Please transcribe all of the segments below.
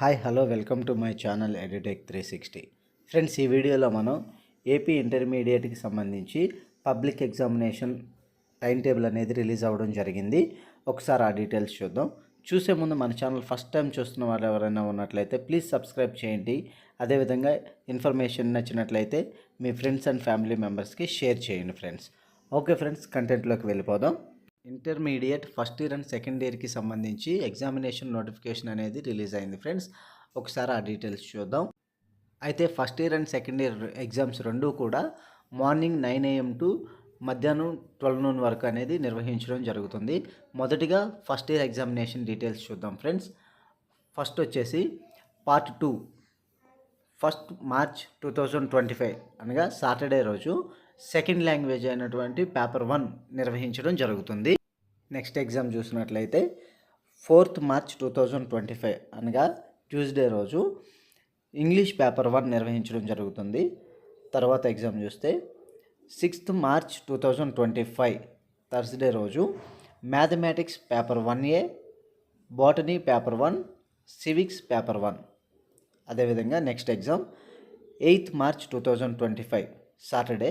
Hi hello welcome to my channel edutech 360. Friends, ఈ వీడియోలో మనం ఏపీ ఇంటర్మీడియట్కి సంబంధించి పబ్లిక్ ఎగ్జామినేషన్ టైం టేబుల్ అనేది రిలీజ్ అవ్వడం జరిగింది. ఒకసారి ఆ డీటెయిల్స్ చూద్దాం. చూసే ముందు మన ఛానల్ ఫస్ట్ టైం చూస్తున్న వాళ్ళు ఎవరైనా ఉన్నట్లయితే ప్లీజ్ సబ్స్క్రైబ్ చేయండి. అదేవిధంగా ఇన్ఫర్మేషన్ నచ్చినట్లయితే మీ ఫ్రెండ్స్ అండ్ ఫ్యామిలీ మెంబర్స్కి షేర్ చేయండి ఫ్రెండ్స్. ఓకే ఫ్రెండ్స్, కంటెంట్లోకి వెళ్ళిపోదాం. Intermediate first year and second ఇయర్కి సంబంధించి ఎగ్జామినేషన్ నోటిఫికేషన్ అనేది రిలీజ్ అయింది ఫ్రెండ్స్. ఒకసారి ఆ డీటెయిల్స్ చూద్దాం. అయితే first year and second year exams రెండూ కూడా మార్నింగ్ 9 AM టు మధ్యాహ్నం 12 noon వరకు అనేది నిర్వహించడం జరుగుతుంది. మొదటిగా ఫస్ట్ ఇయర్ ఎగ్జామినేషన్ డీటెయిల్స్ చూద్దాం ఫ్రెండ్స్. ఫస్ట్ వచ్చేసి పార్ట్ 2 1 March 2025 అనగా సాటర్డే రోజు సెకండ్ లాంగ్వేజ్ అయినటువంటి పేపర్ 1 నిర్వహించడం జరుగుతుంది. నెక్స్ట్ ఎగ్జామ్ చూసినట్లయితే 4th March 2025 అనగా ట్యూస్డే రోజు ఇంగ్లీష్ పేపర్ 1 నిర్వహించడం జరుగుతుంది. తర్వాత ఎగ్జామ్ చూస్తే 6th March 2025 థర్స్డే రోజు mathematics paper 1A, botany paper 1, civics paper 1. అదేవిధంగా next exam 8th March 2025 Saturday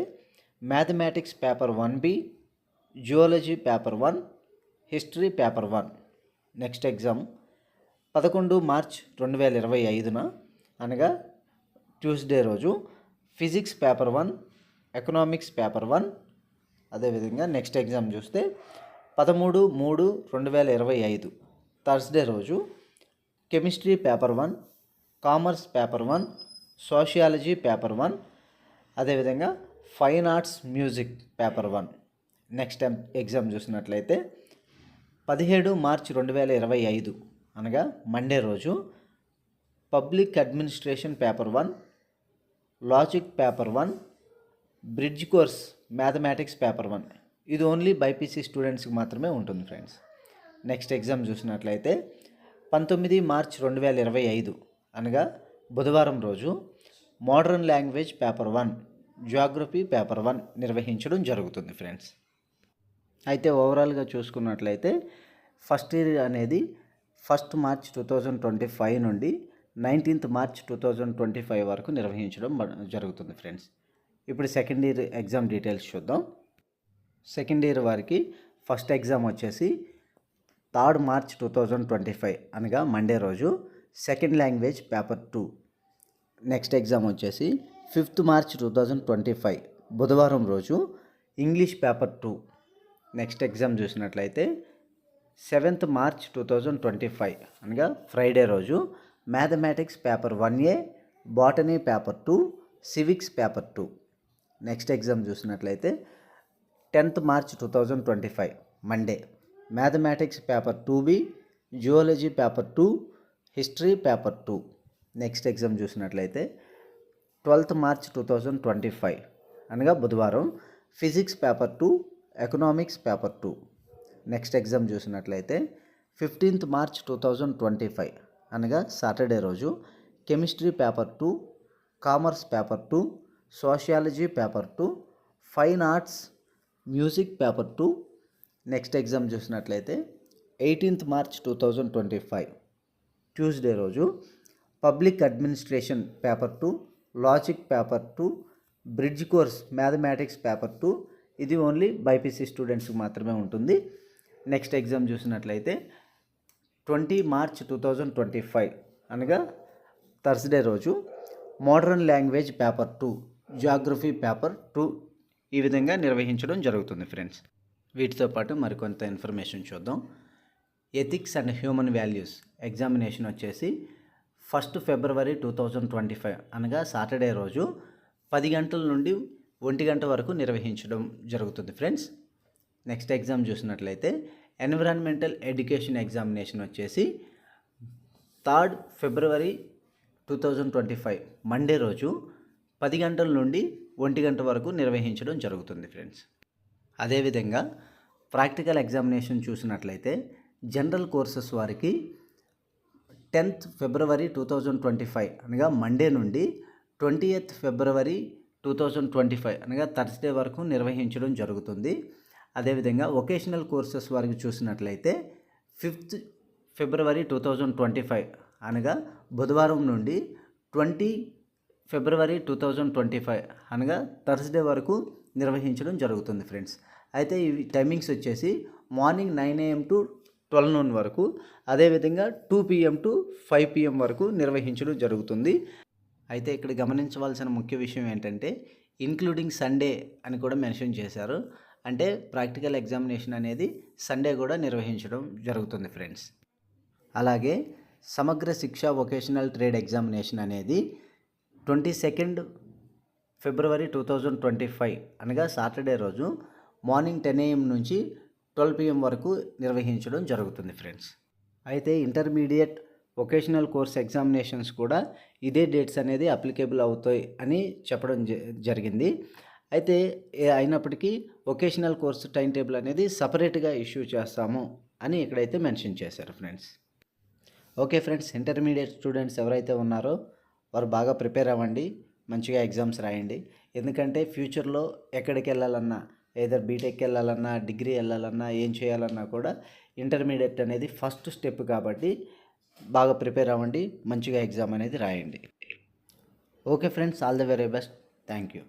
mathematics paper 1B, geology paper 1, history paper 1. Next exam 11 March 2025 అనగా Tuesday రోజు ఫిజిక్స్ పేపర్ 1, ఎకనామిక్స్ పేపర్ 1. అదేవిధంగా next exam చూస్తే 13/3/2025 Thursday రోజు chemistry paper 1, commerce paper 1, sociology paper 1. అదేవిధంగా fine arts music paper 1. Next exam చూసినట్లయితే 17 March 2025 అనగా Monday రోజు public administration paper 1, logic paper 1, bridge course mathematics paper 1. ఇది only BiPC స్టూడెంట్స్కి మాత్రమే ఉంటుంది ఫ్రెండ్స్. నెక్స్ట్ ఎగ్జామ్ చూసినట్లయితే 19 March 2025 అనగా బుధవారం రోజు modern language paper 1, Geography paper 1 నిర్వహించడం జరుగుతుంది ఫ్రెండ్స్. అయితే ఓవరాల్గా చూసుకున్నట్లయితే ఫస్ట్ ఇయర్ అనేది 1st March 2025 నుండి 19th March 2025 వరకు నిర్వహించడం జరుగుతుంది ఫ్రెండ్స్. ఇప్పుడు సెకండ్ ఇయర్ ఎగ్జామ్ డీటెయిల్స్ చూద్దాం. సెకండ్ ఇయర్ వారికి ఫస్ట్ ఎగ్జామ్ వచ్చేసి 3rd March 2025 అనగా మండే రోజు second language paper 2. Next exam వచ్చేసి 5th March 2025 బుధవారం రోజు ఇంగ్లీష్ పేపర్ 2. నెక్స్ట్ ఎగ్జామ్ చూసినట్లయితే 7th March 2025 అనగా ఫ్రైడే రోజు mathematics paper 1A, botany paper 2, civics paper 2. Next exam చూసినట్లయితే 10th March 2025 Monday mathematics paper 2B, geology paper 2, history paper 2. Next exam చూసినట్లయితే 12th March 2025 అనగా బుధవారం physics paper 2, economics paper 2. Next exam చూసినట్లయితే 15th March 2025 అనగా Saturday రోజు chemistry paper 2, commerce paper 2, sociology paper 2, fine arts music paper 2. Next exam చూసినట్లయితే 18th March 2025 Tuesday రోజు public administration paper 2, logic paper 2, bridge course mathematics paper 2. ఇది only BiPC స్టూడెంట్స్కి మాత్రమే ఉంటుంది. Next exam చూసినట్లయితే 20 March 2025 అనగా థర్స్డే రోజు modern language paper 2, Geography paper 2 ఈ విధంగా నిర్వహించడం జరుగుతుంది ఫ్రెండ్స్. వీటితో పాటు మరికొంత ఇన్ఫర్మేషన్ చూద్దాం. Ethics and human values examination వచ్చేసి 1st February 2025 అనగా సాటర్డే రోజు 10 గంటల నుండి 1 గంట వరకు నిర్వహించడం జరుగుతుంది ఫ్రెండ్స్. నెక్స్ట్ ఎగ్జామ్ చూసినట్లయితే ఎన్విరాన్మెంటల్ ఎడ్యుకేషన్ ఎగ్జామినేషన్ వచ్చేసి 3rd February 2025 మండే రోజు 10 గంటల నుండి 1 గంట వరకు నిర్వహించడం జరుగుతుంది ఫ్రెండ్స్. అదేవిధంగా ప్రాక్టికల్ ఎగ్జామినేషన్ చూసినట్లయితే జనరల్ కోర్సెస్ వారికి 10th February 2025 అనగా మండే నుండి 20th February 2025 అనగా థర్స్డే వరకు నిర్వహించడం జరుగుతుంది. అదేవిధంగా వొకేషనల్ కోర్సెస్ వారికి చూసినట్లయితే 5th February 2025 అనగా బుధవారం నుండి 20 ఫిబ్రవరి 2025 అనగా థర్స్డే వరకు నిర్వహించడం జరుగుతుంది ఫ్రెండ్స్. అయితే ఇవి టైమింగ్స్ వచ్చేసి మార్నింగ్ 9 AM టు 12 noon వరకు, అదేవిధంగా 2 PM టు 5 PM వరకు నిర్వహించడం జరుగుతుంది. అయితే ఇక్కడ గమనించవలసిన ముఖ్య విషయం ఏంటంటే ఇంక్లూడింగ్ సండే అని కూడా మెన్షన్ చేశారు. అంటే ప్రాక్టికల్ ఎగ్జామినేషన్ అనేది సండే కూడా నిర్వహించడం జరుగుతుంది ఫ్రెండ్స్. అలాగే సమగ్ర శిక్ష వొకేషనల్ ట్రేడ్ ఎగ్జామినేషన్ అనేది 22 ఫిబ్రవరి 2025 అనగా సాటర్డే రోజు మార్నింగ్ 10 AM నుంచి 12 PM వరకు నిర్వహించడం జరుగుతుంది ఫ్రెండ్స్. అయితే ఇంటర్మీడియట్ వొకేషనల్ కోర్స్ ఎగ్జామినేషన్స్ కూడా ఇదే డేట్స్ అనేది అప్లికేబుల్ అవుతాయి అని చెప్పడం జరిగింది. అయితే అయినప్పటికీ వొకేషనల్ కోర్సు టైం టేబుల్ అనేది సపరేట్గా ఇష్యూ చేస్తాము అని ఇక్కడైతే మెన్షన్ చేశారు friends. Okay friends, intermediate students ఎవరైతే ఉన్నారో వారు బాగా ప్రిపేర్ అవ్వండి, మంచిగా ఎగ్జామ్స్ రాయండి. ఎందుకంటే ఫ్యూచర్లో ఎక్కడికి వెళ్ళాలన్నా, ఏదర్ బీటెక్కి వెళ్ళాలన్నా, డిగ్రీ వెళ్ళాలన్నా, ఏం చేయాలన్నా కూడా ఇంటర్మీడియట్ అనేది ఫస్ట్ స్టెప్ కాబట్టి బాగా ప్రిపేర్ అవ్వండి, మంచిగా ఎగ్జామ్ అనేది రాయండి. Okay friends, all the very best. Thank you.